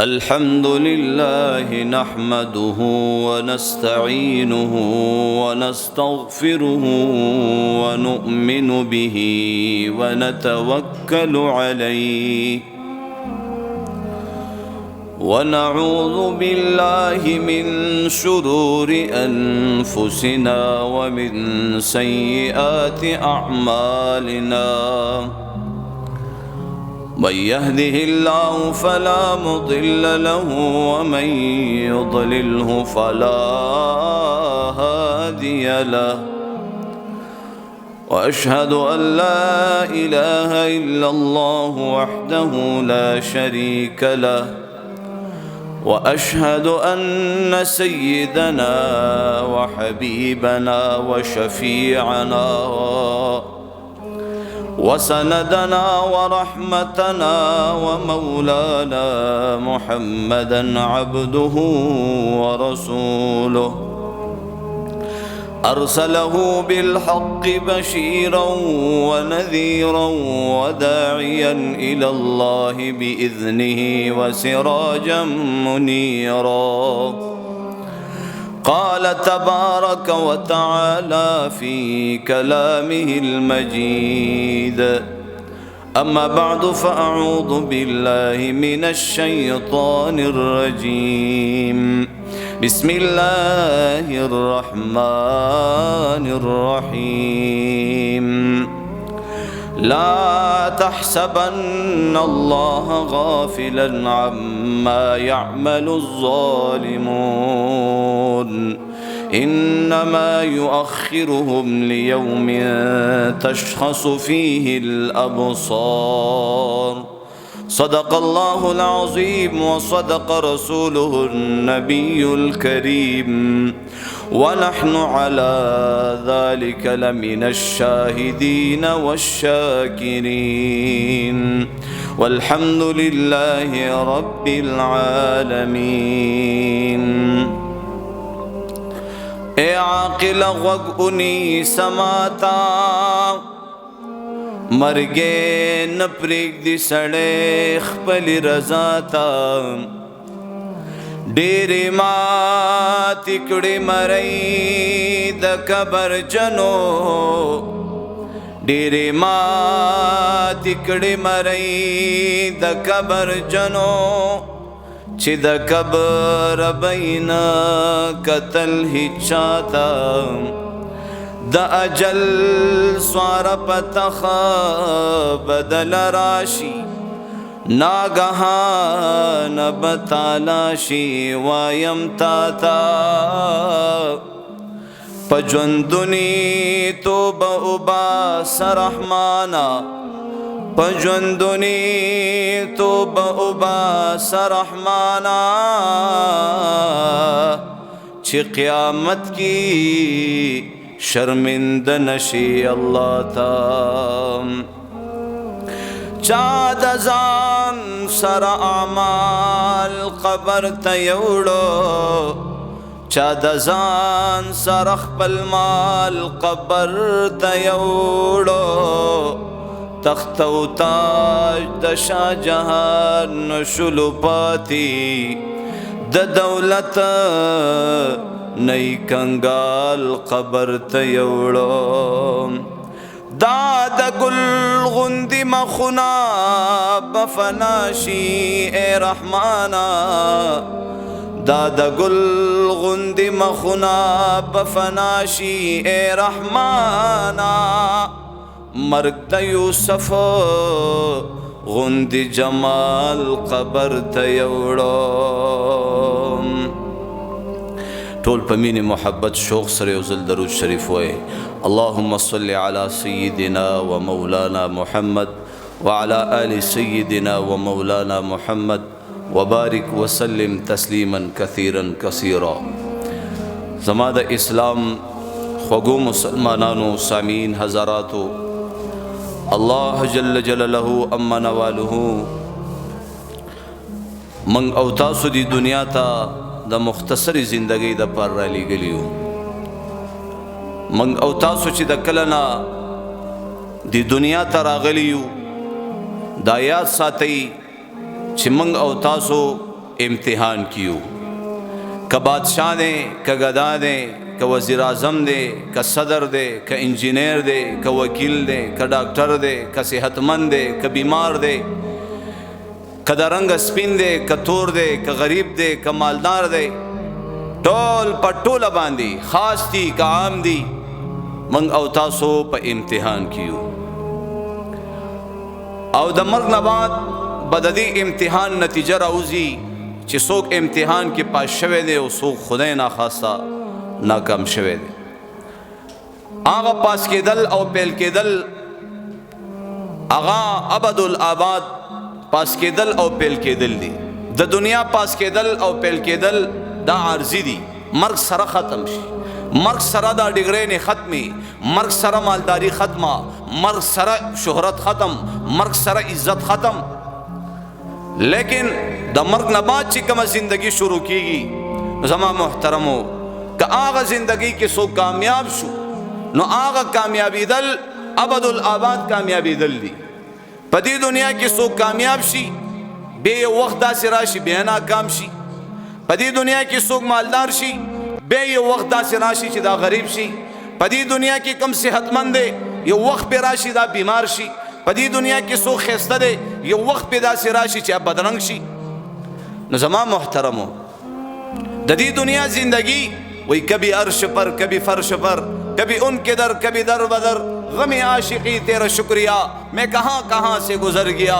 الحمد لله نحمده ونستعينه ونستغفره ونؤمن به ونتوكل عليه ونعوذ بالله من شرور أنفسنا ومن سيئات أعمالنا من يهده الله فلا مضل له ومن يضلله فلا هادي له وأشهد أن لا إله إلا الله وحده لا شريك له وأشهد أن سيدنا وحبيبنا وشفيعنا وسندنا ورحمتنا ومولانا محمدا عبده ورسوله أرسله بالحق بشيرا ونذيرا وداعيا إلى الله بإذنه وسراجا منيرا قال تبارك وتعالى في كلامه المجيد أما بعد فأعوذ بالله من الشيطان الرجيم بسم الله الرحمن الرحيم لا تحسبن الله غافلا عما يعمل الظالمون إنما يؤخرهم ليوم تشخص فيه الأبصار صدق الله العظيم وصدق رسوله النبي الكريم ونحن على ذلك لمن الشاهدين والشاكرين والحمد لله رب العالمين اے عاقل غوغ سماتا مرگے نپریک دی سڑے خپل رضاتا ڈیری ما تکڑی مرئی د قبر جنو ڈیری ما تکڑی مرئی د قبر جنو چی د قبر بینا قتل ہی چاہتا دا اجل سوار پتخا بدل راشی ناگہان بتالاشی وایم تاتا پجندنی تو با سرحمانا پجندنی تو با سرحمانا چی قیامت کی شرمند نشی اللہ تا چاد ازان سر اعمال قبر تیوڑو چاد ازان سر اخبل مال قبر تیوڑو تخت و تاج د شاہ جہان نشلو پاتی د دولت نئی کنگال قبر تیوڑو داد گل غندی مخنا بفناشی اے رحمانا داد گل غندی مخنا بفناشی اے رحمانا مرگ د یوسف غندی جمال قبر تیوڑو ټول په مینې محبت شوق سره یو ځل درود شریف وایي اللهم صل على سيدنا ومولانا محمد وعلى آل سيدنا ومولانا محمد وبارك وسلم تسليما كثيرا كثيرا زما د اسلام خوږو مسلمانانو سامعین حضراتو الله جل جلاله اما نواله من او تاسو دی دنیا ته د مختصری زندگی د پر را لګلیو من او تاسو چې د کلنا دی دنیا ته راغلیو دا یاد ساتي چې من او تاسو इम्तिहान कियो, का बादशाह दे, का गदा दे, का वज़ीर आज़म दे, का सदर दे, का इंजीनियर दे, का वकील दे, का डॉक्टर दे, का सेहतमंद दे, का बीमार दे, का दरंग स्पिन दे, का तोर दे, का गरीब दे, का मालदार दे, टोल पटोला बांधी खास थी का आम दी मंग अवतासो प इम्तिहान कियो। और द मर्ग नबाद बददी इम्तिहान नतीजा राउजी चे सोक इम्तिहान के पास शवे दे और सोक खुदा ना खासा नाकाम शवे दे। आगा पास के दल और पेल के दल आगा अबदुल आबाद पास के दल और पेल के दल दी द दुनिया पास के दल और पेल के दल दा आर्जी दी मर्ग सरा ख़त्म शी, मर्ग सरा दा डिग्रे ने ख़त्मी, मर्ग सरा मालदारी ख़त्मा, मर्ग सरा शोहरत ख़त्म, मर्ग सरा इज़्ज़त ख़त्म। लेकिन द मर्ग नबाद चिकम ज़िंदगी शुरू कीगी ज़मा मोहतरमो का आगा ज़िंदगी के सो कामयाब शु नो आगा कामयाबी दल अबदुल आबाद कामयाबी दल दी पदी दुनिया की सो कामयाब शी बे वक्त दा सिराशी बे नाकाम शी, पदी दुनिया की सोक मालदार शी बे ये वक्त दा से राशि चिदा गरीब शी, पदी दुनिया की कम सेहतमंद दे ये वक्त पे राशि दा बीमार शी, पदी दुनिया की सोक खस्ता दे ये वक्त पे दा से राशि चा बदरंग शी। नज़मा मोहतरमो ददी दुनिया जिंदगी वही कभी अर्श पर कभी फर्श पर, कभी उनके दर कभी दर बदर, गम आशिकी तेरा शुक्रिया मैं कहाँ कहाँ से गुजर गया।